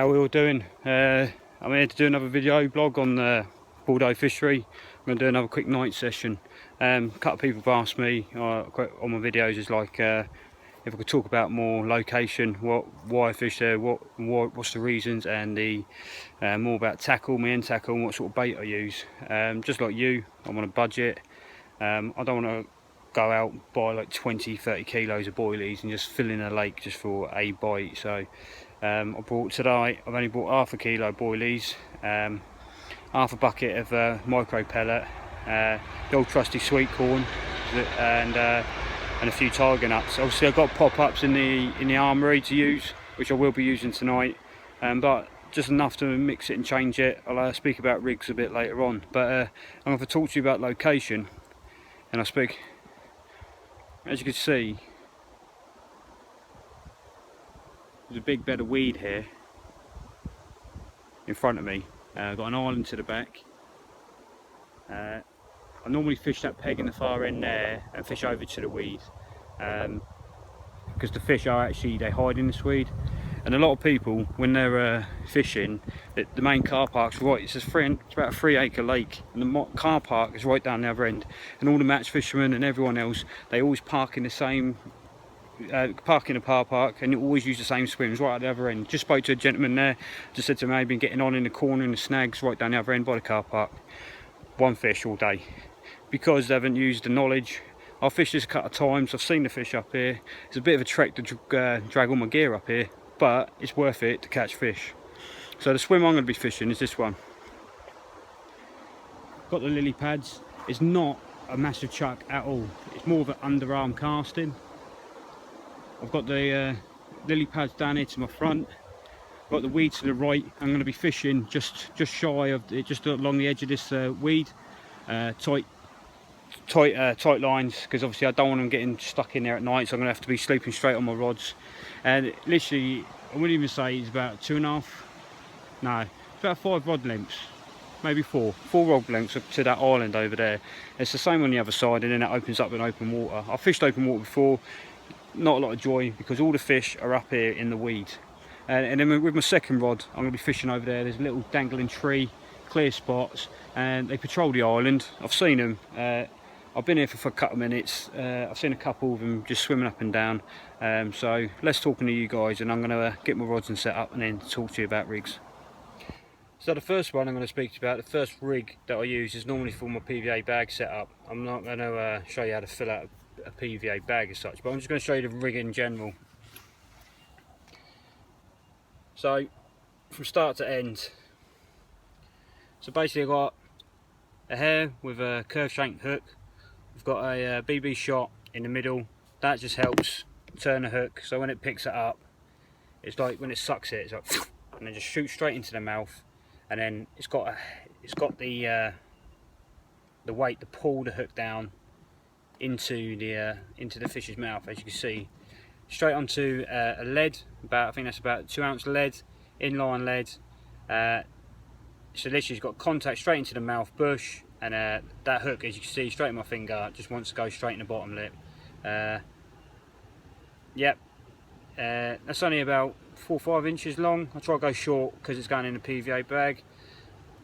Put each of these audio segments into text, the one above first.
How are we all doing? I'm here to do another video blog on the Bordeaux fishery. I'm going to do another quick night session. A couple of people have asked me on my videos is like if I could talk about more location, why I fish there, what's the reasons, and more about tackle, my end tackle, and what sort of bait I use. Just like you, I'm on a budget. I don't want to go out buy like 20-30 kilos of boilies and just fill in a lake just for a bite. So I brought today, I've only bought half a kilo boilies, half a bucket of micro pellet, the old trusty sweet corn, and a few tiger nuts. Obviously I've got pop-ups in the armoury to use, which I will be using tonight, but just enough to mix it and change it. I'll speak about rigs a bit later on, but I'm going to talk to you about location. And I speak, as you can see, there's a big bed of weed here in front of me. I've got an island to the back. I normally fish that peg in the far end there and fish over to the weed, because the fish are actually, they hide in this weed. And a lot of people, when they're fishing, the main car park's right, it's about a 3-acre lake, and the car park is right down the other end, and all the match fishermen and everyone else, they always park in the same park in a car park, and you always use the same swims right at the other end. Just spoke to a gentleman there, just said to me, I've been getting on in the corner in the snags right down the other end by the car park. One fish all day, because they haven't used the knowledge. I've fished this a couple of times, I've seen the fish up here. It's a bit of a trek to drag all my gear up here, but it's worth it to catch fish. So the swim I'm going to be fishing is this one. Got the lily pads. It's not a massive chuck at all, it's more of an underarm casting. I've got the lily pads down here to my front, got the weed to the right. I'm going to be fishing just shy of just along the edge of this weed, tight lines, because obviously I don't want them getting stuck in there at night, so I'm going to have to be sleeping straight on my rods. And literally, I wouldn't even say it's about 2.5, no, it's about 5 rod lengths, maybe 4 rod lengths up to that island over there. It's the same on the other side, and then that opens up in open water. I've fished open water before, not a lot of joy, because all the fish are up here in the weed. And then with my second rod, I'm going to be fishing over there. There's a little dangling tree, clear spots, and they patrol the island. I've seen them. I've been here for a couple of minutes. I've seen a couple of them just swimming up and down. So less talking to you guys, and I'm going to get my rods and set up and then talk to you about rigs. So the first one I'm going to speak to you about, the first rig that I use is normally for my PVA bag setup. I'm not going to show you how to fill out a PVA bag as such, but I'm just going to show you the rig in general. So from start to end, so basically I've got a hair with a curved shank hook. We've got a BB shot in the middle. That just helps turn the hook, so when it picks it up, it's like when it sucks it, it's like, and then just shoots straight into the mouth. And then it's got the weight to pull the hook down into the fish's mouth, as you can see, straight onto a lead. I think that's about 2 ounce lead, inline lead. So literally it's got contact straight into the mouth bush, and that hook, as you can see, straight in my finger, just wants to go straight in the bottom lip. Yep, that's only about 4 or 5 inches long. I try to go short because it's going in a PVA bag.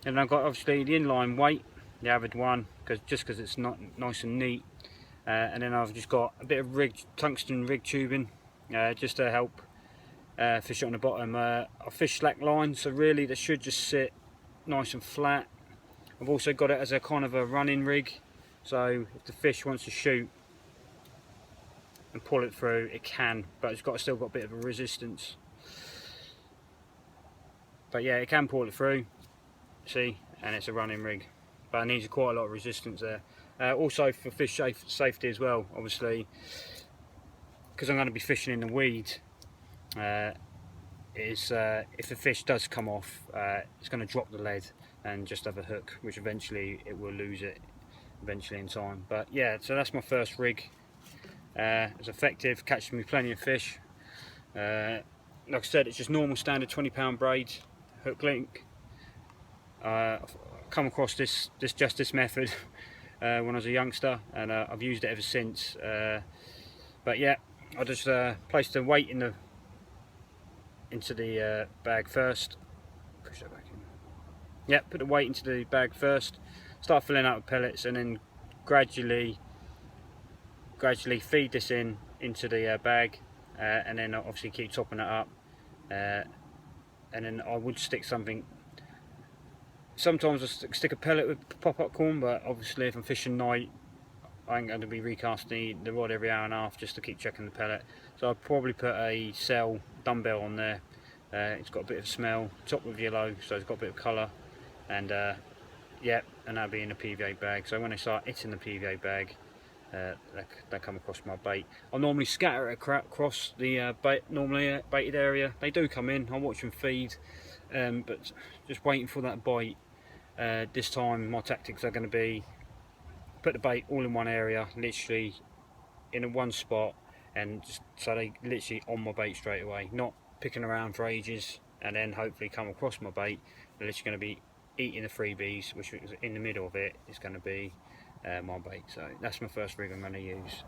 And I've got obviously the inline weight, the avid one, because it's not nice and neat. And then I've just got a bit of tungsten rig tubing, just to help fish it on the bottom. I fish slack line, so really they should just sit nice and flat. I've also got it as a kind of a running rig, so if the fish wants to shoot and pull it through, it can, but it's still got a bit of a resistance. But yeah, it can pull it through, see, and it's a running rig, but it needs quite a lot of resistance there. Also for fish safety as well, obviously, because I'm going to be fishing in the weed, if the fish does come off, it's going to drop the lead and just have a hook, which eventually it will lose it eventually in time. But yeah, so that's my first rig. It's effective, catching me plenty of fish. Like I said, it's just normal standard 20-pound braid hook link. I've come across this method when I was a youngster, and I've used it ever since. But yeah, I just placed the weight in into the bag first. Push that back in. Yeah, put the weight into the bag first, start filling out with pellets, and then gradually feed this into the bag, and then obviously keep topping it up, and then I would stick something. Sometimes I stick a pellet with pop-up corn, but obviously if I'm fishing night, I ain't going to be recasting the rod every hour and a half just to keep checking the pellet. So I'd probably put a cell dumbbell on there. It's got a bit of smell, top with yellow, so it's got a bit of colour, and yeah, and that'll be in the PVA bag. So when I start hitting the PVA bag, they come across my bait. I normally scatter it across the baited area. They do come in, I watch them feed, but just waiting for that bite. This time my tactics are going to be put the bait all in one area, literally in one spot, and just so they literally on my bait straight away, not picking around for ages and then hopefully come across my bait. They're literally going to be eating the freebies, which is in the middle of it is going to be my bait. So that's my first rig I'm going to use.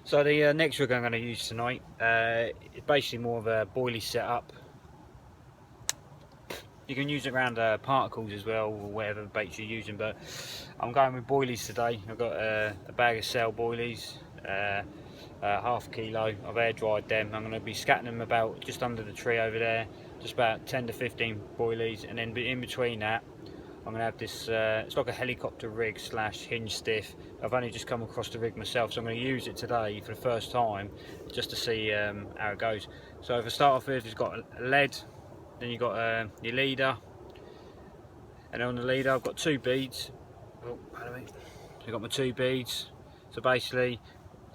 So the next rig I'm going to use tonight, it's basically more of a boilie setup. You can use it around particles as well, or whatever baits you're using, but I'm going with boilies today. I've got a bag of cell boilies, half a kilo. I've air dried them. I'm going to be scattering them about just under the tree over there, just about 10 to 15 boilies, and then in between that I'm going to have this, it's like a helicopter rig slash hinge stiff. I've only just come across the rig myself, so I'm going to use it today for the first time just to see how it goes. So if I start off with, it's got a lead, then you've got your leader, and on the leader I've got two beads. Oh, pardon me. So I've got my two beads. So basically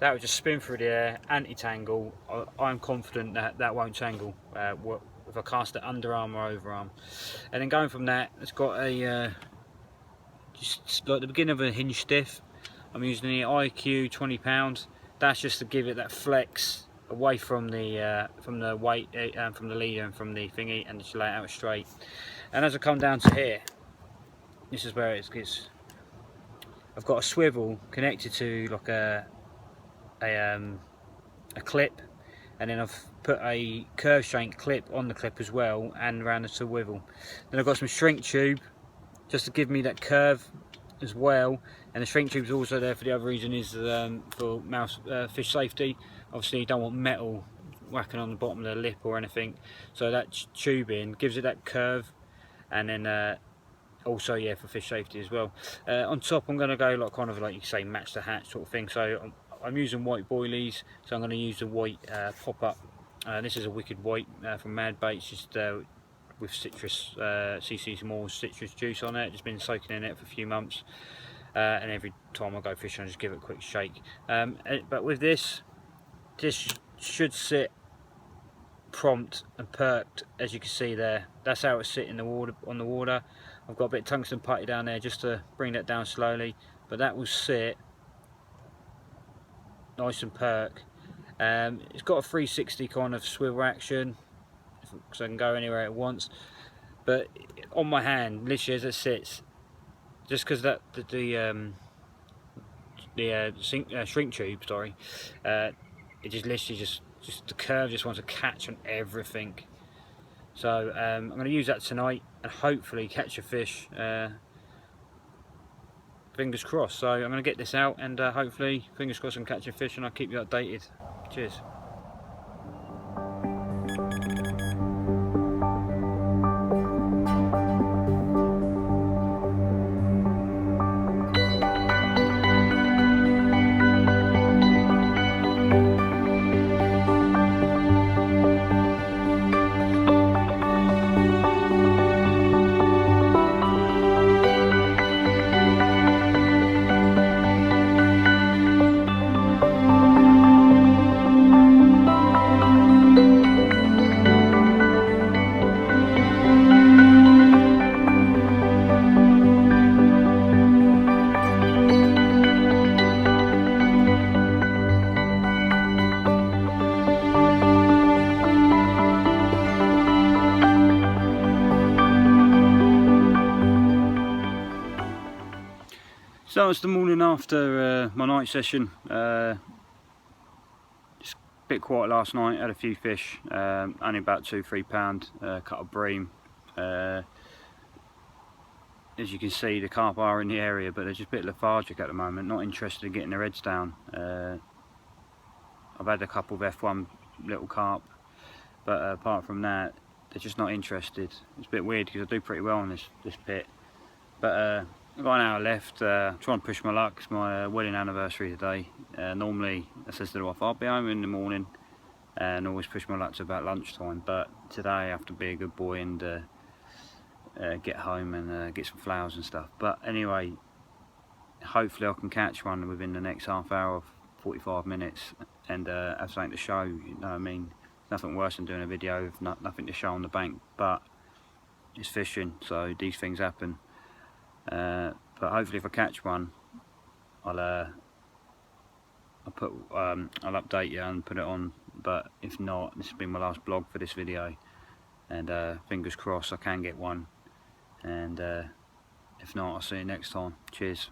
that will just spin through the air, anti-tangle. I'm confident that that won't tangle if I cast it underarm or overarm. And then going from that, it's got a just like the beginning of a hinge stiff. I'm using the IQ 20 pounds. That's just to give it that flex away from the weight, from the leader and from the thingy, and just lay it out straight. And as I come down to here, this is where it gets. I've got a swivel connected to like a clip, and then I've put a curve shank clip on the clip as well, and around the swivel. Then I've got some shrink tube just to give me that curve as well, and the shrink tube is also there for the other reason, is for fish safety. Obviously you don't want metal whacking on the bottom of the lip or anything, so that tubing gives it that curve, and then also, yeah, for fish safety as well. On top I'm going to go like kind of like you say match the hatch sort of thing. So I'm using white boilies, so I'm going to use the white pop-up. This is a wicked white from Mad Baits, just with citrus, CC more citrus juice on it. Just been soaking in it for a few months, and every time I go fishing I just give it a quick shake. But with this should sit prompt and perked, as you can see there. That's how it's sitting on the water. I've got a bit of tungsten putty down there just to bring that down slowly, but that will sit nice and perk. It's got a 360 kind of swivel action, so I can go anywhere at once. But on my hand, literally as it sits, just because that the shrink tube, sorry, it just literally just the curve just wants to catch on everything. So I'm going to use that tonight and hopefully catch a fish. Fingers crossed. So I'm going to get this out and hopefully, fingers crossed, I'm catching fish, and I'll keep you updated. Cheers. So it's the morning after my night session. Just a bit quiet last night, had a few fish, only about 2-3 pound, cut a bream. As you can see, the carp are in the area, but they're just a bit lethargic at the moment, not interested in getting their heads down. I've had a couple of F1 little carp, but apart from that, they're just not interested. It's a bit weird because I do pretty well on this pit, but I've got an hour left, trying to push my luck. It's my wedding anniversary today. Normally I says to the wife, I'll be home in the morning, and always push my luck to about lunchtime, but today I have to be a good boy and get home and get some flowers and stuff. But anyway, hopefully I can catch one within the next half hour of 45 minutes and have something to show. You know what I mean? Nothing worse than doing a video with nothing to show on the bank, but it's fishing, so these things happen. But hopefully if I catch one, I'll update you and put it on. But if not, this has been my last vlog for this video, and fingers crossed I can get one, and if not, I'll see you next time. Cheers.